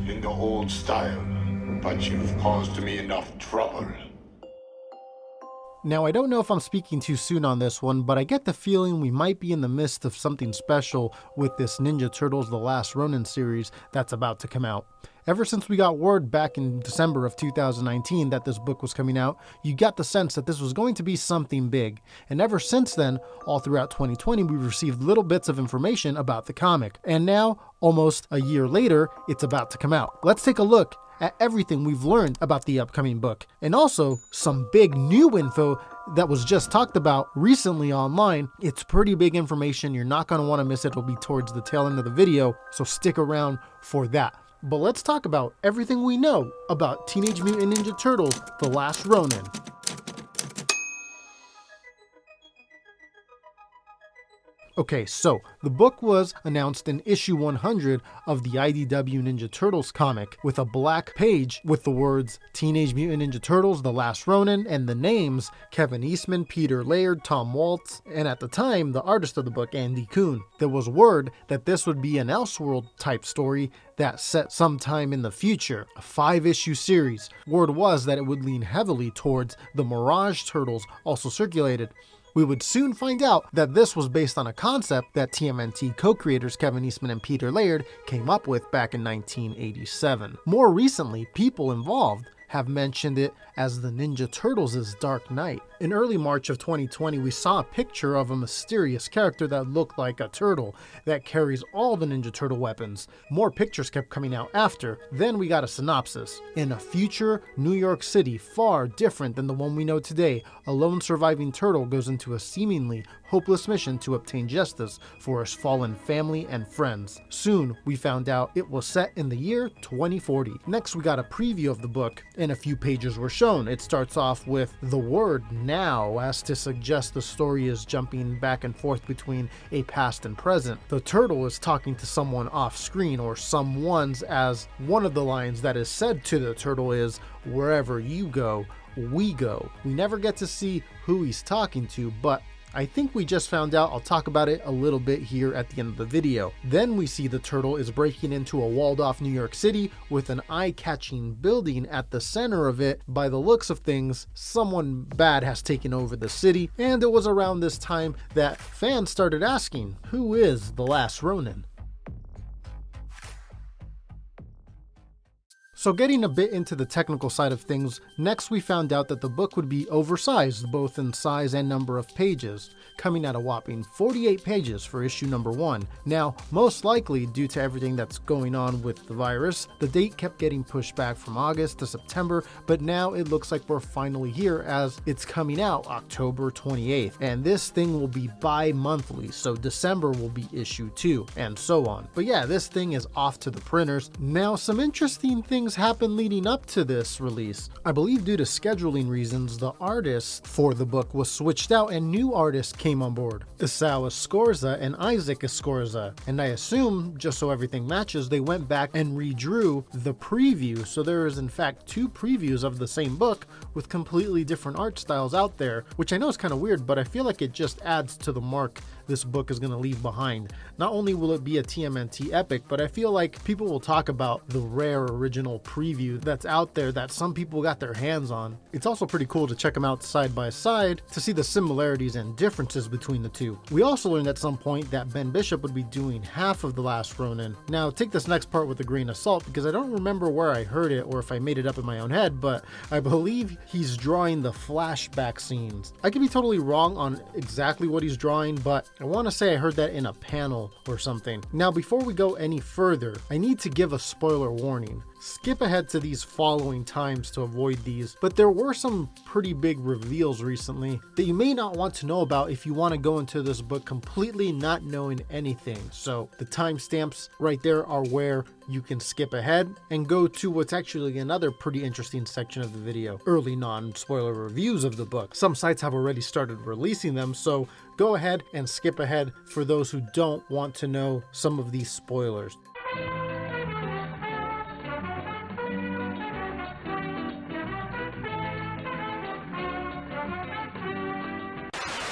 in the old style, but you've caused me enough trouble. Now, I don't know if I'm speaking too soon on this one, but I get the feeling we might be in the midst of something special with this Ninja Turtles The Last Ronin series that's about to come out. Ever since we got word back in December of 2019 that this book was coming out, you got the sense that this was going to be something big. And ever since then, all throughout 2020, we've received little bits of information about the comic. And now, almost a year later, it's about to come out. Let's take a look at everything we've learned about the upcoming book, and also some big new info that was just talked about recently online. It's pretty big information. You're not going to want to miss it. It'll be towards the tail end of the video, so stick around for that. But let's talk about everything we know about Teenage Mutant Ninja Turtles: The Last Ronin. Okay, so the book was announced in issue 100 of the IDW Ninja Turtles comic with a black page with the words Teenage Mutant Ninja Turtles: The Last Ronin and the names Kevin Eastman, Peter Laird, Tom Waltz, and at the time, the artist of the book, Andy Kuhn. There was word that this would be an Elseworld type story that set sometime in the future, a 5-issue series. Word was that it would lean heavily towards the Mirage Turtles, also circulated. We would soon find out that this was based on a concept that TMNT co-creators Kevin Eastman and Peter Laird came up with back in 1987. More recently, people involved have mentioned it as the Ninja Turtles' Dark Knight. In early March of 2020, we saw a picture of a mysterious character that looked like a turtle that carries all the Ninja Turtle weapons. More pictures kept coming out after. Then we got a synopsis. In a future New York City far different than the one we know today, a lone surviving turtle goes into a seemingly hopeless mission to obtain justice for his fallen family and friends. Soon, we found out it was set in the year 2040. Next, we got a preview of the book, and a few pages were shown. It starts off with the word now, as to suggest the story is jumping back and forth between a past and present. The turtle is talking to someone off screen, or someone's, as one of the lines that is said to the turtle is, "Wherever you go, we go." We never get to see who he's talking to, but I think we just found out. I'll talk about it a little bit here at the end of the video. Then we see the turtle is breaking into a walled off New York City with an eye-catching building at the center of it. By the looks of things, someone bad has taken over the city, and it was around this time that fans started asking, who is the Last Ronin? So getting a bit into the technical side of things, next we found out that the book would be oversized both in size and number of pages, coming at a whopping 48 pages for issue number 1. Now, most likely due to everything that's going on with the virus, the date kept getting pushed back from August to September, but now it looks like we're finally here as it's coming out October 28th. And this thing will be bi-monthly, so December will be issue 2, and so on. But yeah, this thing is off to the printers. Now, some interesting things happened leading up to this release. I believe due to scheduling reasons, the artist for the book was switched out and new artists came on board. Isao Escorza and Isaac Escorza. And I assume, just so everything matches, they went back and redrew the preview. So there is in fact 2 previews of the same book with completely different art styles out there, which I know is kind of weird, but I feel like it just adds to the mark this book is going to leave behind. Not only will it be a TMNT epic, but I feel like people will talk about the rare original preview that's out there that some people got their hands on. It's also pretty cool to check them out side by side to see the similarities and differences between the two. We also learned at some point that Ben Bishop would be doing half of The Last Ronin. Now take this next part with a grain of salt because I don't remember where I heard it or if I made it up in my own head, but I believe he's drawing the flashback scenes. I could be totally wrong on exactly what he's drawing, but I want to say I heard that in a panel or something. Now, before we go any further, I need to give a spoiler warning. Skip ahead to these following times to avoid these, but there were some pretty big reveals recently that you may not want to know about if you want to go into this book completely not knowing anything. So the timestamps right there are where you can skip ahead and go to what's actually another pretty interesting section of the video, early non-spoiler reviews of the book. Some sites have already started releasing them, so go ahead and skip ahead for those who don't want to know some of these spoilers.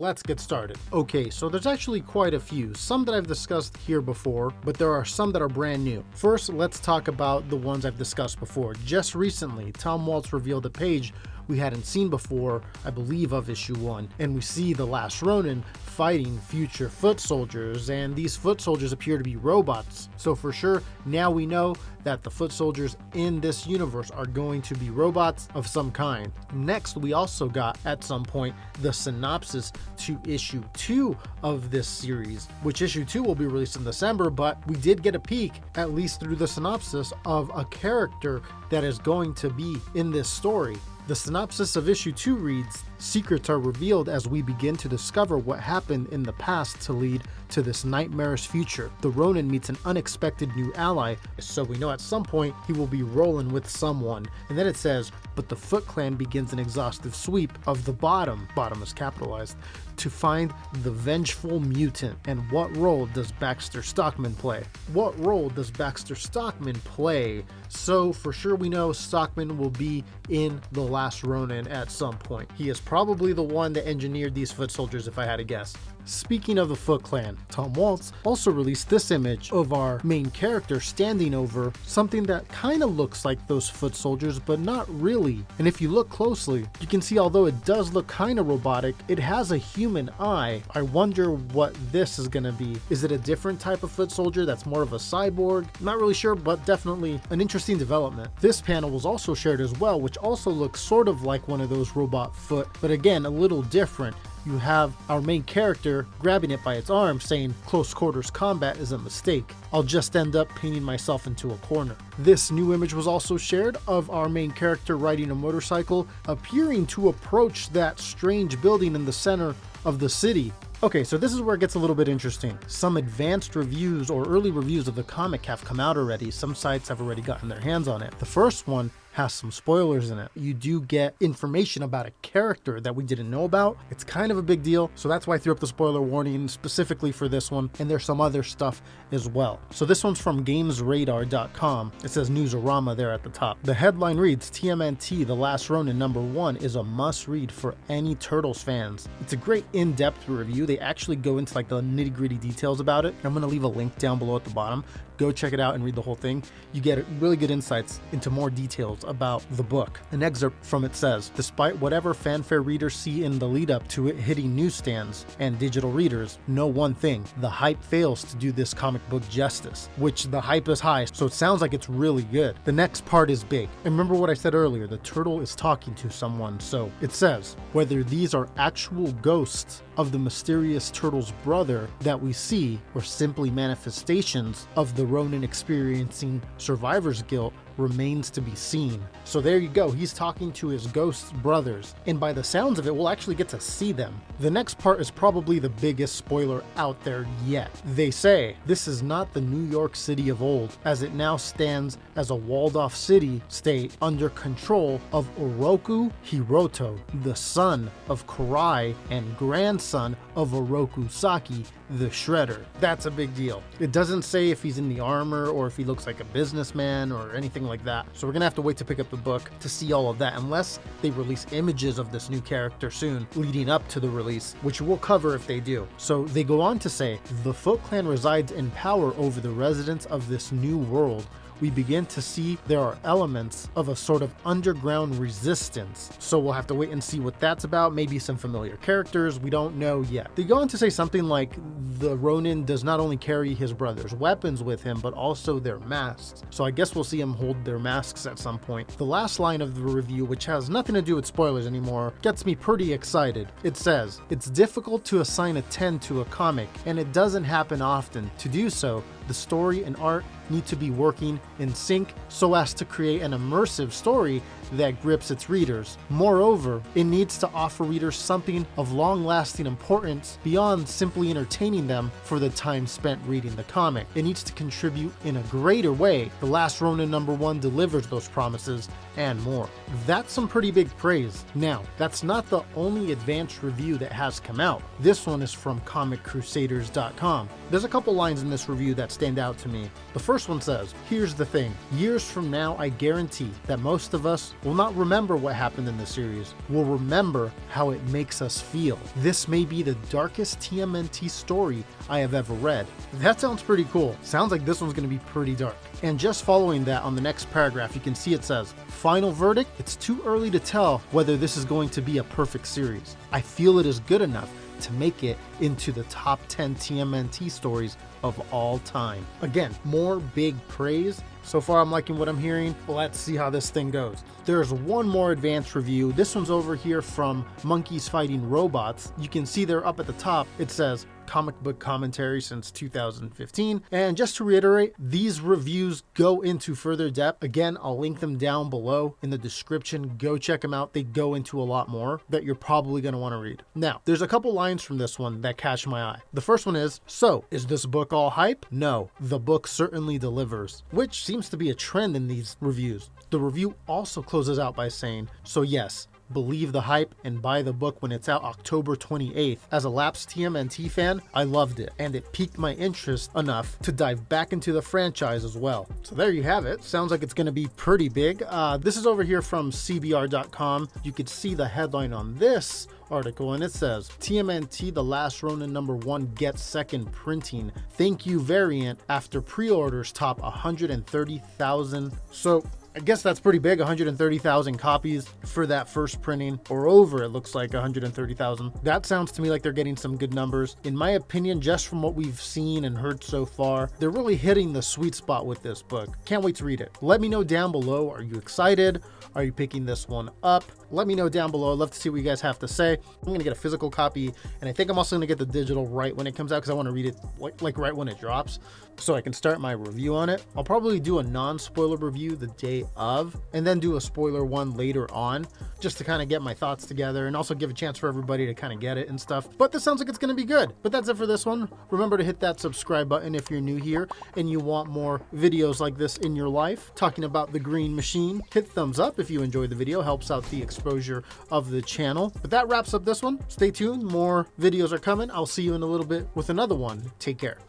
Let's get started. Okay, so there's actually quite a few, some that I've discussed here before, but there are some that are brand new. First, let's talk about the ones I've discussed before. Just recently, Tom Waltz revealed a page we hadn't seen before, I believe of issue 1, and we see the Last Ronin fighting future foot soldiers, and these foot soldiers appear to be robots. So for sure, now we know that the foot soldiers in this universe are going to be robots of some kind. Next, we also got, at some point, the synopsis to issue 2 of this series, which issue 2 will be released in December, but we did get a peek, at least through the synopsis, of a character that is going to be in this story. The synopsis of issue 2 reads, "Secrets are revealed as we begin to discover what happened in the past to lead to this nightmarish future. The Ronin meets an unexpected new ally, so we know at some point he will be rolling with someone." And then it says, "But the Foot Clan begins an exhaustive sweep of the bottom is capitalized, to find the vengeful mutant. And what role does Baxter Stockman play?" What role does Baxter Stockman play? So for sure we know Stockman will be in The Last Ronin at some point. He is probably the one that engineered these foot soldiers, if I had to guess. Speaking of the Foot Clan, Tom Waltz also released this image of our main character standing over something that kind of looks like those foot soldiers, but not really. And if you look closely, you can see although it does look kind of robotic, it has a human eye. I wonder what this is going to be. Is it a different type of foot soldier that's more of a cyborg? Not really sure, but definitely an interesting development. This panel was also shared as well, which also looks sort of like one of those robot foot, but again, a little different. You have our main character grabbing it by its arm saying close quarters combat is a mistake. I'll just end up painting myself into a corner. This new image was also shared of our main character riding a motorcycle, appearing to approach that strange building in the center of the city. Okay, so this is where it gets a little bit interesting. Some advanced reviews or early reviews of the comic have come out already. Some sites have already gotten their hands on it. The first one has some spoilers in it. You do get information about a character that we didn't know about. It's kind of a big deal, so that's why I threw up the spoiler warning specifically for this one, and there's some other stuff as well. So this one's from GamesRadar.com. It says Newsarama there at the top. The headline reads, "TMNT The Last Ronin #1 is a must-read for any Turtles fans." It's a great in-depth review. They actually go into like the nitty-gritty details about it. I'm going to leave a link down below at the bottom. Go check it out and read the whole thing. You get really good insights into more details about the book. An excerpt from it says, "Despite whatever fanfare readers see in the lead up to it hitting newsstands and digital readers, know one thing, the hype fails to do this comic book justice," which the hype is high, so it sounds like it's really good. The next part is big. And remember what I said earlier, the turtle is talking to someone, so it says, "Whether these are actual ghosts of the mysterious turtle's brother that we see, or simply manifestations of the Ronin experiencing survivor's guilt, remains to be seen." So there you go, he's talking to his ghost brothers, and by the sounds of it, we'll actually get to see them. The next part is probably the biggest spoiler out there yet. They say, "This is not the New York City of old, as it now stands as a walled-off city-state under control of Oroku Hiroto, the son of Kurai and grandson of Oroku Saki, the Shredder." That's a big deal. It doesn't say if he's in the armor or if he looks like a businessman or anything like that. So we're gonna have to wait to pick up the book to see all of that, unless they release images of this new character soon leading up to the release, which we'll cover if they do. So they go on to say, "The Foot Clan resides in power over the residents of this new world. We begin to see there are elements of a sort of underground resistance." So we'll have to wait and see what that's about. Maybe some familiar characters, we don't know yet. They go on to say something like the Ronin does not only carry his brother's weapons with him, but also their masks. So I guess we'll see him hold their masks at some point. The last line of the review, which has nothing to do with spoilers anymore, gets me pretty excited. It says, "It's difficult to assign a 10 to a comic, and it doesn't happen often. To do so, the story and art need to be working in sync so as to create an immersive story that grips its readers. Moreover, it needs to offer readers something of long-lasting importance beyond simply entertaining them for the time spent reading the comic. It needs to contribute in a greater way. The Last Ronin #1 delivers those promises and more." That's some pretty big praise. Now, that's not the only advanced review that has come out. This one is from ComicCrusaders.com. There's a couple lines in this review that stand out to me. The first one says, "Here's the thing. Years from now, I guarantee that most of us will not remember what happened in the series, will remember how it makes us feel. This may be the darkest TMNT story I have ever read. That sounds pretty cool. Sounds like this one's going to be pretty dark. And just following that on the next paragraph, you can see it says, final verdict, it's too early to tell whether this is going to be a perfect series. I feel it is good enough to make it into the top 10 TMNT stories of all time. Again, more big praise. So far I'm liking what I'm hearing. Let's see how this thing goes. There's one more advanced review. This one's over here from Monkeys Fighting Robots. You can see they're up at the top. It says comic book commentary since 2015. And just to reiterate, these reviews go into further depth. Again, I'll link them down below in the description. Go check them out. They go into a lot more that you're probably going to want to read. Now, there's a couple lines from this one that catch my eye. The first one is, so is this book all hype? No, the book certainly delivers, which seems to be a trend in these reviews. The review also closes out by saying, so yes, believe the hype and buy the book when it's out October 28th. As a lapsed TMNT fan, I loved it, and it piqued my interest enough to dive back into the franchise as well. So there you have it. Sounds like it's going to be pretty big. This is over here from CBR.com. You could see the headline on this article, and it says, TMNT The Last Ronin #1 gets second printing. Thank you variant after pre-orders top 130,000. So I guess that's pretty big, 130,000 copies for that first printing, or over, it looks like 130,000. That sounds to me like they're getting some good numbers. In my opinion, just from what we've seen and heard so far, they're really hitting the sweet spot with this book. Can't wait to read it. Let me know down below, are you excited? Are you picking this one up? Let me know down below. I'd love to see what you guys have to say. I'm going to get a physical copy, and I think I'm also going to get the digital right when it comes out because I want to read it like right when it drops so I can start my review on it. I'll probably do a non-spoiler review the day of and then do a spoiler one later on just to kind of get my thoughts together and also give a chance for everybody to kind of get it and stuff. But this sounds like it's going to be good. But that's it for this one. Remember to hit that subscribe button if you're new here and you want more videos like this in your life talking about the Green Machine. Hit thumbs up if you enjoyed the video. Helps out the exposure of the channel. But that wraps up this one. Stay tuned. More videos are coming. I'll see you in a little bit with another one. Take care.